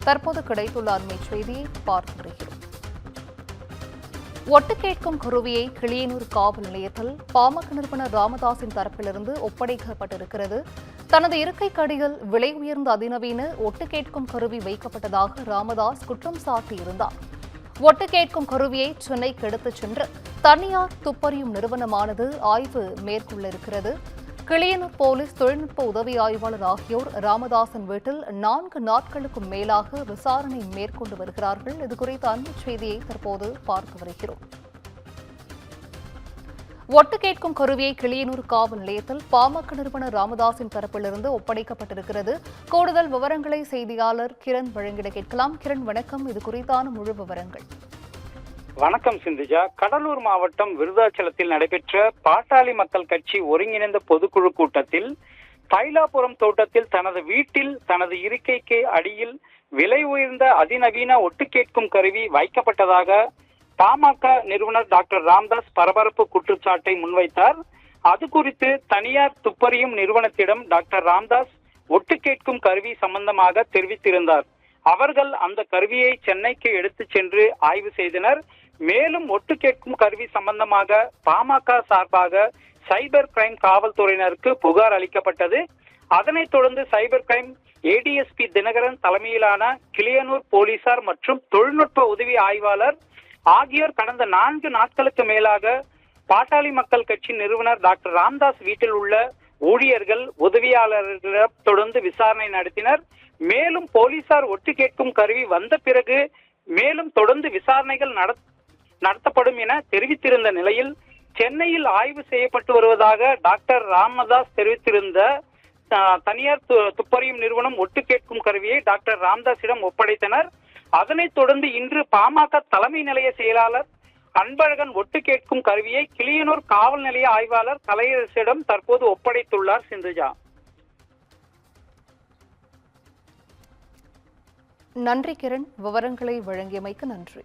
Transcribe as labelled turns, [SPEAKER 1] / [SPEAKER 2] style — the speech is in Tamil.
[SPEAKER 1] தற்போது கிடைத்துள்ள அண்மை செய்தியை பார்த்து வருகிறோம். ஒட்டு கேட்கும் கருவியை கிளியனூர் காவல் நிலையத்தில் பாமக நிறுவனர் ராமதாஸின் தரப்பிலிருந்து ஒப்படைக்கப்பட்டிருக்கிறது. தனது இருக்கைக்கு அடியில் விலை உயர்ந்த அதிநவீன ஒட்டு கேட்கும் கருவி வைக்கப்பட்டதாக ராமதாஸ் குற்றம் சாட்டியிருந்தார். ஒட்டு கேட்கும் கருவியை சென்னைக்கு எடுத்துச் சென்று தனியார் துப்பறியும் நிறுவனமானது ஆய்வு மேற்கொள்ள இருக்கிறது. கிளியனூர் போலீஸ் தொழில்நுட்ப உதவி ஆய்வாளர் ஆகியோர் ராமதாசன் வீட்டில் 4 நாட்களுக்கும் மேலாக விசாரணை மேற்கொண்டு வருகிறார்கள். இதுகுறித்த அண்மை செய்தியை தற்போது பார்த்து வருகிறோம். ஒட்டு கேட்கும் கருவியை கிளியனூர் காவல் நிலையத்தில் பாமக நிறுவனர் ராமதாஸின் தரப்பிலிருந்து ஒப்படைக்கப்பட்டிருக்கிறது. கூடுதல் விவரங்களை செய்தியாளர் கிரண் வழங்கிட கேட்கலாம். கிரண், வணக்கம். இது குறித்தான முழு விவரங்கள்.
[SPEAKER 2] வணக்கம் சிந்துஜா. கடலூர் மாவட்டம் விருதாச்சலத்தில் நடைபெற்ற பாட்டாளி மக்கள் கட்சி ஒருங்கிணைந்த பொதுக்குழு கூட்டத்தில் தைலாபுரம் தோட்டத்தில் தனது வீட்டில் தனது இருக்கைக்கு அடியில் விலை உயர்ந்த அதிநவீன ஒட்டு கேட்கும் கருவி வைக்கப்பட்டதாக பாமக நிறுவனர் டாக்டர் ராமதாஸ் பரபரப்பு குற்றச்சாட்டை முன்வைத்தார். அது குறித்து தனியார் துப்பறியும் நிறுவனத்திடம் டாக்டர் ராமதாஸ் ஒட்டு கேட்கும் கருவி சம்பந்தமாக தெரிவித்திருந்தார். அவர்கள் அந்த கருவியை சென்னைக்கு எடுத்துச் சென்று ஆய்வு செய்தனர். மேலும் ஒட்டு கேட்கும் கருவி சம்பந்தமாக பாமக சார்பாக சைபர் கிரைம் காவல்துறையினருக்கு புகார் அளிக்கப்பட்டது. அதனைத் தொடர்ந்து சைபர் கிரைம் ஏடிஎஸ்பி தினகரன் தலைமையிலான கிளியனூர் போலீசார் மற்றும் தொழில்நுட்ப உதவி ஆய்வாளர் ஆகியோர் கடந்த 4 நாட்களுக்கு மேலாக பாட்டாளி மக்கள் கட்சி நிறுவனர் டாக்டர் ராமதாஸ் வீட்டில் உள்ள ஊழியர்கள் உதவியாளர்களிடம் தொடர்ந்து விசாரணை நடத்தினர். மேலும் போலீசார் ஒட்டு கேட்கும் கருவி வந்த பிறகு மேலும் தொடர்ந்து விசாரணைகள் நடத்தப்படும் என தெரிவித்திருந்த நிலையில் சென்னையில் ஆய்வு செய்யப்பட்டு வருவதாக டாக்டர் ராமதாஸ் தெரிவித்திருந்த தனியார் துப்பறியும் நிறுவனம் ஒட்டு கேட்கும் கருவியை டாக்டர் ராமதாஸிடம் ஒப்படைத்தனர். அதனைத் தொடர்ந்து இன்று பாமக தலைமை நிலைய செயலாளர் அன்பழகன் ஒட்டு கேட்கும் கருவியை கிளியனூர் காவல் நிலைய ஆய்வாளர் கலையரசிடம் தற்போது ஒப்படைத்துள்ளார். சிந்துஜா,
[SPEAKER 1] நன்றி கிரண். விவரங்களை வழங்கியமைக்கு நன்றி.